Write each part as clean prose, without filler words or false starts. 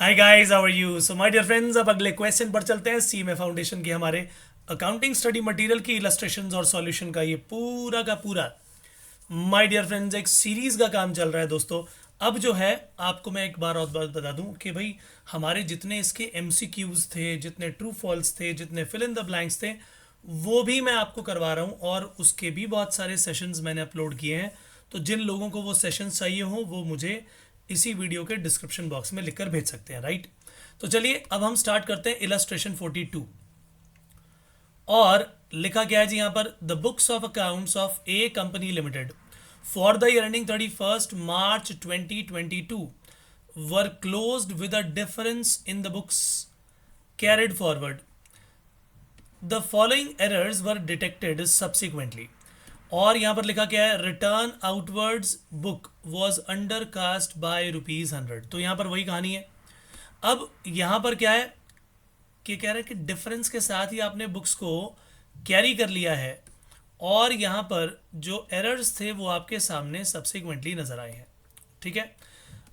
Hi guys, how are you? So my dear friends, अब अगले question पर चलते हैं। सीएमए फाउंडेशन के हमारे अकाउंटिंग स्टडी मटेरियल की इलस्ट्रेशंस और सॉल्यूशन का ये पूरा का पूरा माय डियर फ्रेंड्स एक सीरीज का काम चल रहा है दोस्तों। अब जो है, आपको मैं एक बार और बात बता दूं कि भाई हमारे जितने इसके एमसीक्यूज थे, जितने ट्रू फॉल्स थे, जितने फिल इन द ब्लैंक्स थे, वो भी मैं आपको करवा रहा हूँ। और उसके भी बहुत सारे सेशंस मैंने अपलोड किए हैं। तो जिन लोगों को वो सेशंस चाहिए हो वो मुझे इसी वीडियो के डिस्क्रिप्शन बॉक्स में लिखकर भेज सकते हैं, राइट। तो चलिए अब हम स्टार्ट करते हैं इलस्ट्रेशन 42। और लिखा गया है जी यहाँ पर, the books of accounts of a company limited for the year ending 31 March 2022 were closed with a difference in the books carried forward. The following errors were detected subsequently. और यहां पर लिखा क्या है, return outwards book was under cast by ₹100। तो यहां पर वही कहानी है। अब यहां पर क्या है कि कह रहा है कि डिफरेंस के साथ ही आपने बुक्स को कैरी कर लिया है। और यहां पर जो एरर्स थे वो आपके सामने सब्सिक्वेंटली नजर आए हैं। ठीक है।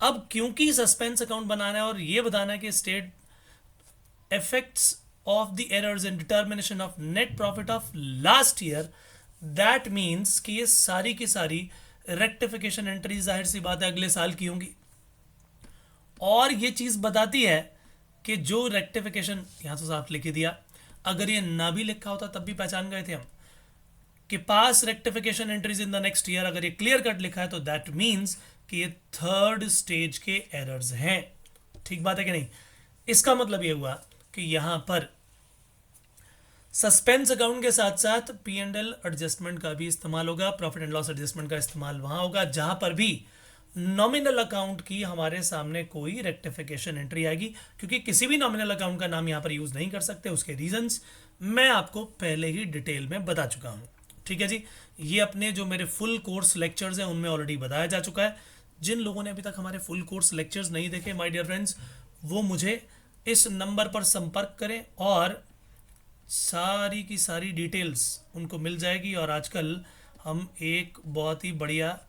अब क्योंकि सस्पेंस अकाउंट बनाना है और ये बताना है कि state effects of the errors in determination of net profit of last year, that means कि ये सारी की सारी रेक्टिफिकेशन एंट्री जाहिर सी बात है अगले साल की होंगी। और ये चीज बताती है कि जो रेक्टिफिकेशन यहां तो साफ लिख ही दिया, अगर ये ना भी लिखा होता तब भी पहचान गए थे हम कि pass rectification entries in the next year. अगर ये क्लियर कट लिखा है तो दैट मीन्स कि ये थर्ड स्टेज के एरर्स हैं। ठीक बात है कि नहीं? इसका मतलब ये हुआ कि यहां पर सस्पेंस अकाउंट के साथ साथ पी एंड एल एडजस्टमेंट का भी इस्तेमाल होगा, प्रॉफिट एंड लॉस एडजस्टमेंट का इस्तेमाल वहां होगा जहां पर भी नॉमिनल अकाउंट की हमारे सामने कोई रेक्टिफिकेशन एंट्री आएगी। क्योंकि किसी भी नॉमिनल अकाउंट का नाम यहां पर यूज नहीं कर सकते, उसके रीजंस मैं आपको पहले ही डिटेल में बता चुका हूं। ठीक है जी। ये अपने जो मेरे फुल कोर्स लेक्चर्स हैं उनमें ऑलरेडी बताया जा चुका है। जिन लोगों ने अभी तक हमारे फुल कोर्स लेक्चर्स नहीं देखे माय डियर फ्रेंड्स, वो मुझे इस नंबर पर संपर्क करें और सारी की सारी डिटेल्स उनको मिल जाएगी। और आजकल हम एक बहुत ही बढ़िया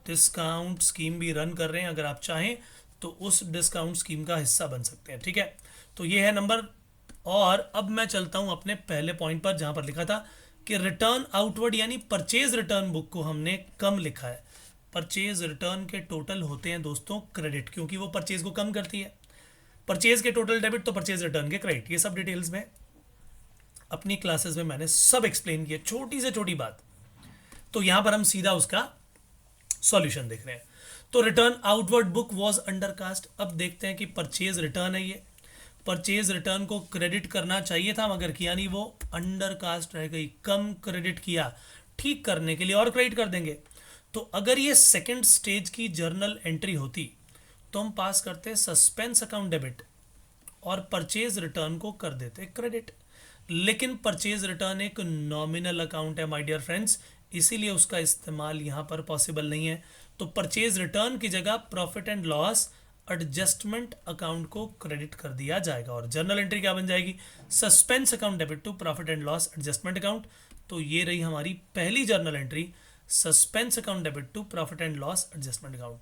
डिस्काउंट स्कीम भी रन कर रहे हैं, अगर आप चाहें तो उस डिस्काउंट स्कीम का हिस्सा बन सकते हैं। ठीक है। तो ये है नंबर। और अब मैं चलता हूं अपने पहले पॉइंट पर जहां पर लिखा था कि रिटर्न आउटवर्ड यानी परचेज रिटर्न बुक को हमने कम लिखा है। परचेज रिटर्न के टोटल होते हैं दोस्तों क्रेडिट, क्योंकि वो परचेज को कम करती है। परचेज के टोटल डेबिट तो परचेज रिटर्न के क्रेडिट। ये सब डिटेल्स में अपनी क्लासेस में मैंने सब एक्सप्लेन किया, छोटी से छोटी बात। तो यहां पर हम सीधा उसका सॉल्यूशन देख रहे हैं। तो return outward book was undercast. अब देखते हैं कि परचेज रिटर्न है ये। परचेज रिटर्न को क्रेडिट करना चाहिए था मगर किया नहीं, वो अंडरकास्ट रह गई, कम क्रेडिट किया। ठीक करने के लिए और क्रेडिट कर देंगे। तो अगर ये सेकंड स्टेज की जर्नल एंट्री होती तो हम पास करते सस्पेंस अकाउंट डेबिट और परचेज रिटर्न को कर देते क्रेडिट। लेकिन परचेज रिटर्न एक नॉमिनल अकाउंट है माय डियर फ्रेंड्स, इसीलिए उसका इस्तेमाल यहां पर पॉसिबल नहीं है। तो परचेज रिटर्न की जगह profit and loss adjustment account को क्रेडिट कर दिया जाएगा। और जर्नल एंट्री क्या बन जाएगी? Suspense account debit to profit and loss adjustment account. तो ये रही हमारी पहली journal entry, suspense account debit to profit and loss adjustment account.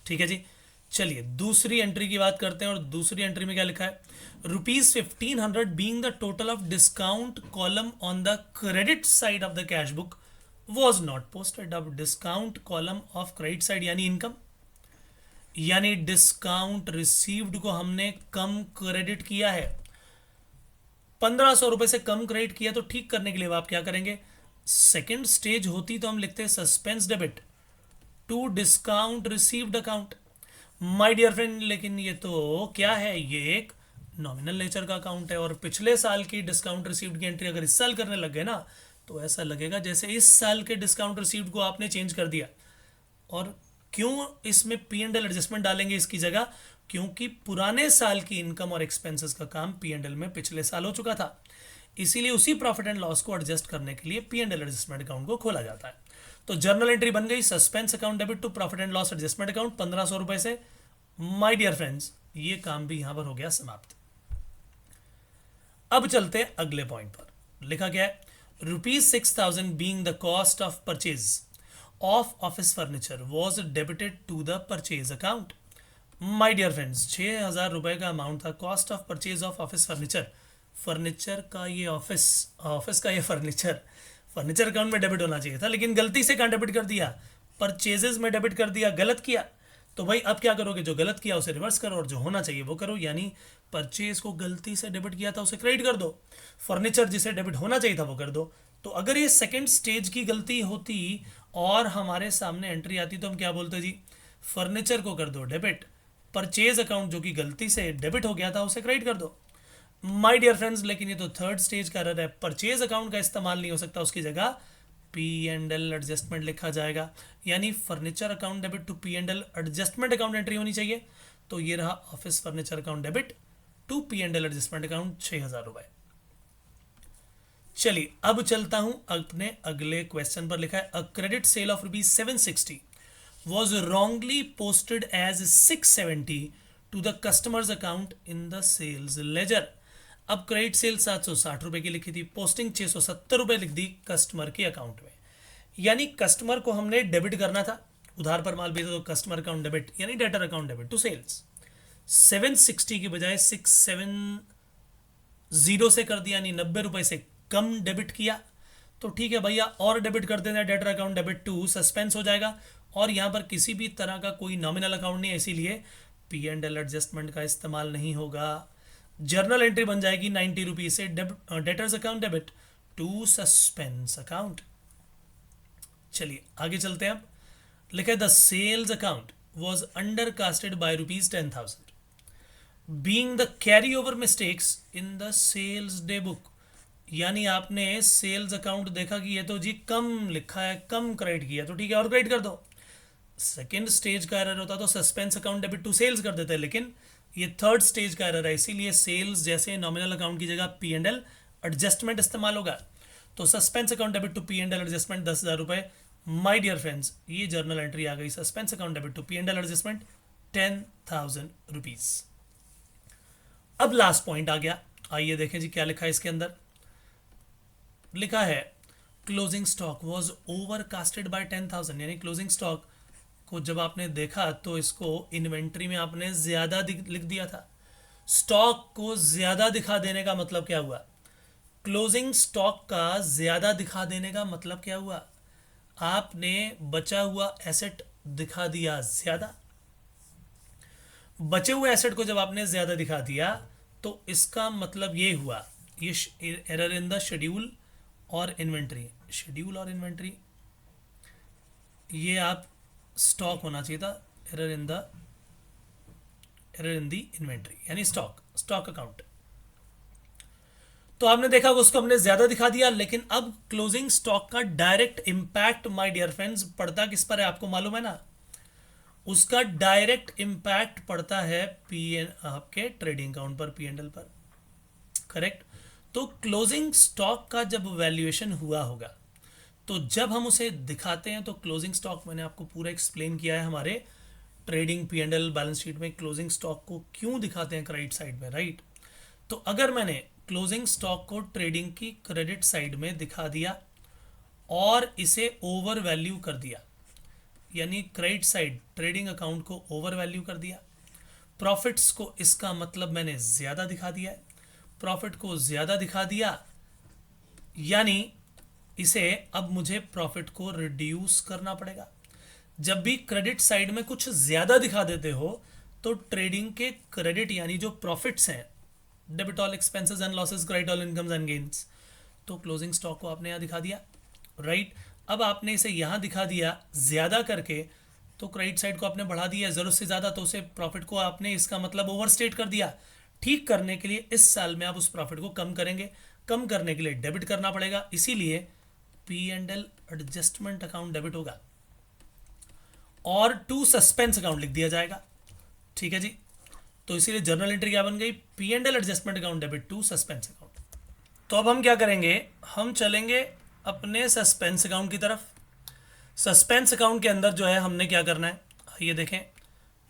ठीक है जी। चलिए दूसरी एंट्री की बात करते हैं। और दूसरी एंट्री में क्या लिखा है, ₹1500 being the total of discount column on the credit side of the cash book was not posted. अब discount column of credit side यानी इनकम, यानी डिस्काउंट रिसीव्ड को हमने कम क्रेडिट किया है। ₹1500 से कम क्रेडिट किया। तो ठीक करने के लिए आप क्या करेंगे, सेकेंड स्टेज होती तो हम लिखते suspense debit to discount received account my dear friend. लेकिन ये तो क्या है, ये एक नॉमिनल नेचर का अकाउंट है। और पिछले साल की डिस्काउंट रिसीव्ड की एंट्री अगर इस साल करने लग गए ना, तो ऐसा लगेगा जैसे इस साल के डिस्काउंट रिसीव्ड को आपने चेंज कर दिया। और क्यों इसमें पी एंड एल एडजस्टमेंट डालेंगे इसकी जगह? क्योंकि पुराने साल की इनकम और एक्सपेंसेस का काम पी एंड एल में पिछले साल हो चुका था। इसीलिए उसी प्रॉफिट एंड लॉस को एडजस्ट करने के लिए P and L adjustment account को खोला जाता है। तो जर्नल एंट्री बन गई suspense account debit to profit and loss adjustment account ₹1500 से। माय डियर फ्रेंड्स, ये काम भी यहां पर हो गया समाप्त। अब चलते हैं अगले पॉइंट पर। लिखा गया है, ₹6000 being the cost of purchase of office furniture was debited to the purchase account my dear friends, 6,000 रुपये का अमाउंट था cost of purchase of office furniture. Furniture का ये ऑफिस, ऑफिस का ये फर्नीचर, फर्नीचर अकाउंट में डेबिट होना चाहिए था, लेकिन गलती से कहाँ डेबिट कर दिया, परचेजेस में डेबिट कर दिया, गलत किया। तो भाई अब क्या करोगे, जो गलत किया उसे रिवर्स करो और जो होना चाहिए वो करो, यानी परचेज को गलती से डेबिट किया था उसे क्रेडिट कर दो, फर्नीचर जिसे डेबिट होना चाहिए था वो कर दो। तो अगर ये सेकंड स्टेज की गलती होती और हमारे सामने एंट्री आती तो हम क्या बोलते जी, फर्नीचर को कर दो डेबिट, परचेज अकाउंट जो कि गलती से डेबिट हो गया था उसे क्रेडिट कर दो। माय डियर फ्रेंड्स, लेकिन ये तो थर्ड स्टेज का एरर है, परचेज अकाउंट का इस्तेमाल नहीं हो सकता, उसकी जगह P&L एडजस्टमेंट लिखा जाएगा, यानी furniture account debit to P&L adjustment account entry होनी चाहिए। तो ये रहा office furniture account debit to P&L adjustment account 6,000 रुपये। चलिए अब चलता हूं अपने अगले क्वेश्चन पर। लिखा है a credit sale of ₹760 was wrongly posted as 670 to the customer's account in the sales ledger। अब क्रेडिट सेल 760 रुपए की लिखी थी, पोस्टिंग 670 रुपए लिख दी कस्टमर के अकाउंट में, यानी कस्टमर को हमने डेबिट करना था, उधार पर माल बेचा तो कस्टमर अकाउंट डेबिट यानी debtor account debit to sales. 760 की बजाय 670 से कर दिया, यानी 90 रुपए से कम डेबिट किया। तो ठीक है भैया, और डेबिट कर देना debtor account debit to, suspense हो जाएगा, और यहाँ पर किसी भी तरह का कोई नॉमिनल अकाउंट नहीं है, इसीलिए P&L एडजस्टमेंट का इस्तेमाल नहीं होगा। जर्नल एंट्री बन जाएगी 90 रुपीज से debtors account debit to suspense account. चलिए आगे चलते हैं। अब लिखा है the sales account was under casted by ₹10,000 being the carry over mistakes in the sales day book. यानी आपने सेल्स अकाउंट देखा कि ये तो जी कम लिखा है, कम क्रेडिट किया, तो ठीक है और क्रेडिट कर दो। सेकेंड स्टेज का एरर होता तो suspense account debit to sales कर देते, लेकिन ये थर्ड स्टेज का एरर है, इसीलिए सेल्स जैसे नॉमिनल अकाउंट की जगह P&L एडजस्टमेंट इस्तेमाल होगा। तो suspense account debit to P&L adjustment 10,000 रुपये। माय डियर फ्रेंड्स, ये जर्नल एंट्री आ गई, suspense account debit to P&L adjustment 10,000 rupees. अब लास्ट पॉइंट आ गया, आइए देखें जी क्या लिखा है इसके अंदर। लिखा है closing stock was over casted by 10,000, यानी क्लोजिंग स्टॉक को जब आपने देखा तो इसको इन्वेंट्री में आपने ज्यादा लिख दिया था। स्टॉक को ज्यादा दिखा देने का मतलब क्या हुआ, क्लोजिंग स्टॉक का ज्यादा दिखा देने का मतलब क्या हुआ, आपने बचा हुआ एसेट दिखा दिया ज्यादा। बचे हुए एसेट को जब आपने ज्यादा दिखा दिया तो इसका मतलब ये हुआ, ये एरर इन द शेड्यूल और इन्वेंट्री, शेड्यूल और इन्वेंट्री, ये आप स्टॉक होना चाहिए था, एरर इन दी इन्वेंट्री यानी स्टॉक अकाउंट। तो आपने देखा उसको हमने ज्यादा दिखा दिया, लेकिन अब क्लोजिंग स्टॉक का direct impact my dear friends पड़ता किस पर है, आपको मालूम है ना, उसका डायरेक्ट इंपैक्ट पड़ता है आपके ट्रेडिंग अकाउंट पर, P&L पर, करेक्ट। तो क्लोजिंग स्टॉक का जब वैल्यूएशन हुआ होगा तो जब हम उसे दिखाते हैं तो क्लोजिंग स्टॉक, मैंने आपको पूरा एक्सप्लेन किया है हमारे ट्रेडिंग P&L बैलेंस शीट में क्लोजिंग स्टॉक को क्यों दिखाते हैं क्रेडिट साइड में, राइट। तो अगर मैंने क्लोजिंग स्टॉक को ट्रेडिंग की क्रेडिट साइड में दिखा दिया और इसे ओवर वैल्यू कर दिया, यानी क्रेडिट साइड ट्रेडिंग अकाउंट को ओवर वैल्यू कर दिया, प्रॉफिट्स को इसका मतलब मैंने ज्यादा दिखा दिया है, प्रॉफिट को ज्यादा दिखा दिया, यानी इसे अब मुझे प्रॉफिट को रिड्यूस करना पड़ेगा। जब भी क्रेडिट साइड में कुछ ज्यादा दिखा देते हो तो ट्रेडिंग के क्रेडिट यानी जो प्रॉफिट्स हैं, debit all expenses and losses, credit all incomes and gains, तो क्लोजिंग स्टॉक को आपने यहाँ दिखा दिया, राइट। अब आपने इसे यहाँ दिखा दिया ज्यादा करके, तो क्रेडिट साइड को आपने बढ़ा दिया जरूरत से ज्यादा, तो उसे प्रॉफिट को आपने इसका मतलब ओवरस्टेट कर दिया। ठीक करने के लिए इस साल में आप उस प्रॉफिट को कम करेंगे, कम करने के लिए डेबिट करना पड़ेगा, इसीलिए P&L एडजस्टमेंट अकाउंट डेबिट होगा और टू सस्पेंस अकाउंट लिख दिया जाएगा, ठीक है जी। तो इसीलिए जर्नल एंट्री क्या बन गई, P&L adjustment account debit to suspense account. तो अब हम क्या करेंगे, हम चलेंगे अपने सस्पेंस अकाउंट की तरफ। सस्पेंस अकाउंट के अंदर जो है हमने क्या करना है, ये देखें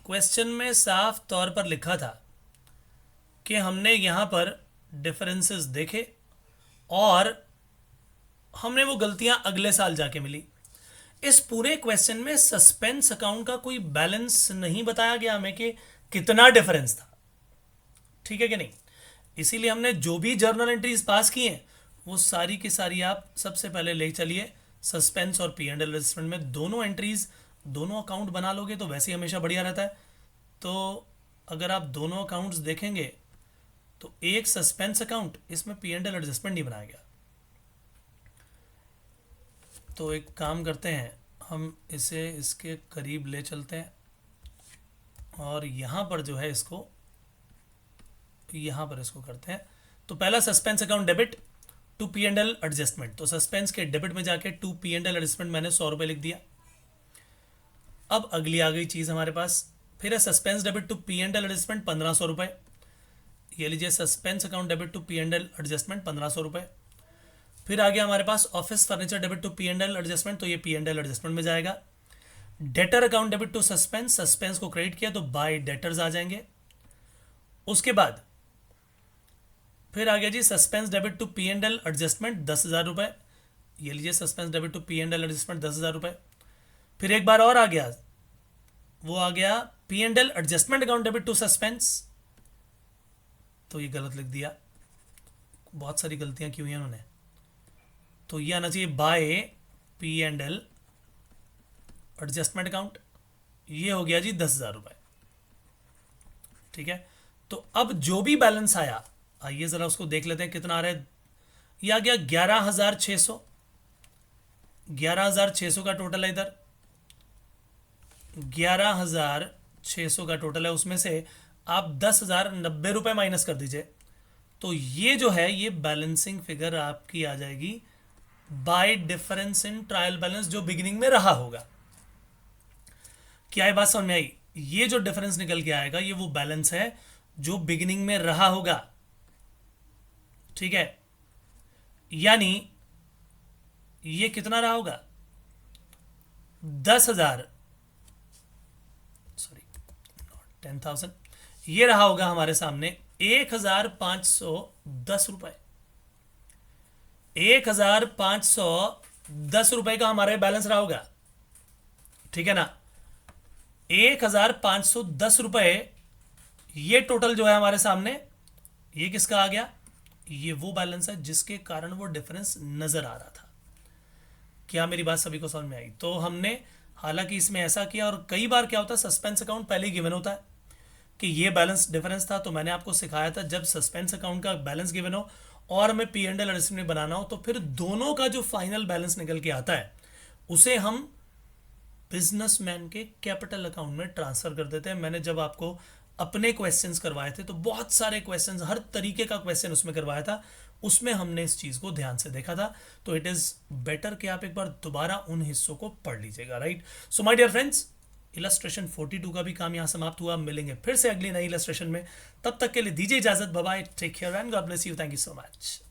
क्वेश्चन में साफ तौर पर लिखा था कि हमने यहाँ पर डिफरेंसेस देखे और हमने वो गलतियां अगले साल जाके मिली। इस पूरे क्वेश्चन में सस्पेंस अकाउंट का कोई बैलेंस नहीं बताया गया हमें कि कितना डिफरेंस था, ठीक है कि नहीं। इसीलिए हमने जो भी जर्नल एंट्रीज पास की हैं वो सारी की सारी आप सबसे पहले ले चलिए सस्पेंस और पी एंड एल एडजस्टमेंट में, दोनों एंट्रीज दोनों अकाउंट बना लोगे तो वैसे ही हमेशा बढ़िया रहता है। तो अगर आप दोनों अकाउंट्स देखेंगे तो एक सस्पेंस अकाउंट, इसमें पी एंड एल एडजस्टमेंट नहीं बनाया गया। तो एक काम करते हैं, हम इसे इसके करीब ले चलते हैं और यहाँ पर जो है इसको यहाँ पर इसको करते हैं। तो पहला suspense account debit to P and L adjustment, तो सस्पेंस के डेबिट में जाके to P and L adjustment मैंने 100 रुपये लिख दिया। अब अगली आ गई चीज़ हमारे पास, फिर है suspense debit to P and L adjustment 1500 रुपये। ये लीजिए suspense account debit to P and L adjustment 1500 रुपये। फिर आ गया हमारे पास office furniture debit to P and L adjustment, तो ये पी एंड एल एडजस्टमेंट में जाएगा। Debtor account debit to suspense, suspense को क्रेडिट किया तो बाय डेटर्स आ जाएंगे। उसके बाद फिर आ गया जी suspense debit to P and L adjustment 10,000 रुपये। ये लीजिए suspense debit to P and L adjustment 10,000 रुपये। फिर एक बार और आ गया, वो आ गया P and L adjustment account debit to suspense, तो ये गलत लिख दिया, बहुत सारी गलतियां की हुई हैं उन्होंने। तो ये आना चाहिए by P and L adjustment account, ये हो गया जी 10,000 रुपये, ठीक है। तो अब जो भी बैलेंस आया, आइए ज़रा उसको देख लेते हैं कितना आ रहा है। ये आ गया 11,600, 11,600 का टोटल है इधर, 11,600 का टोटल है, उसमें से आप 10,090 रुपये माइनस कर दीजिए, तो ये जो है ये बैलेंसिंग फिगर आपकी आ जाएगी bye difference in trial balance जो बिगिनिंग में रहा होगा। क्या है बात समझ में आई? ये जो डिफरेंस निकल के आएगा ये वो बैलेंस है जो बिगिनिंग में रहा होगा, ठीक है। यानी ये कितना रहा होगा, 10,000, सॉरी 10,000, ये रहा होगा हमारे सामने 1,510 रुपये। 1,510 रुपये का हमारा बैलेंस रहा होगा, ठीक है ना। 1,510 रुपये ये टोटल जो है हमारे सामने, ये किसका आ गया, ये वो बैलेंस है जिसके कारण वो डिफरेंस नजर आ रहा था। क्या मेरी बात सभी को समझ में आई? तो हमने हालांकि इसमें ऐसा किया, और कई बार क्या होता है सस्पेंस अकाउंट पहले ही गिवन होता है कि ये बैलेंस डिफरेंस था, तो मैंने आपको सिखाया था जब सस्पेंस अकाउंट का बैलेंस गिवन हो और हमें पी एंड एल एडजस्टमेंट बनाना हो तो फिर दोनों का जो फाइनल बैलेंस निकल के आता है उसे हम बिजनेसमैन के कैपिटल अकाउंट में ट्रांसफर कर देते हैं। मैंने जब आपको अपने क्वेश्चंस करवाए थे तो बहुत सारे क्वेश्चंस, हर तरीके का क्वेश्चन उसमें करवाया था, उसमें हमने इस चीज़ को ध्यान से देखा था। तो इट इज़ बेटर कि आप एक बार दोबारा उन हिस्सों को पढ़ लीजिएगा, right. So my dear friends, illustration 42 का भी काम यहाँ समाप्त हुआ। मिलेंगे फिर से अगली नई इलस्ट्रेशन में, तब तक के लिए दीजिए इजाजत, bye bye, take care and God bless you, thank you so much.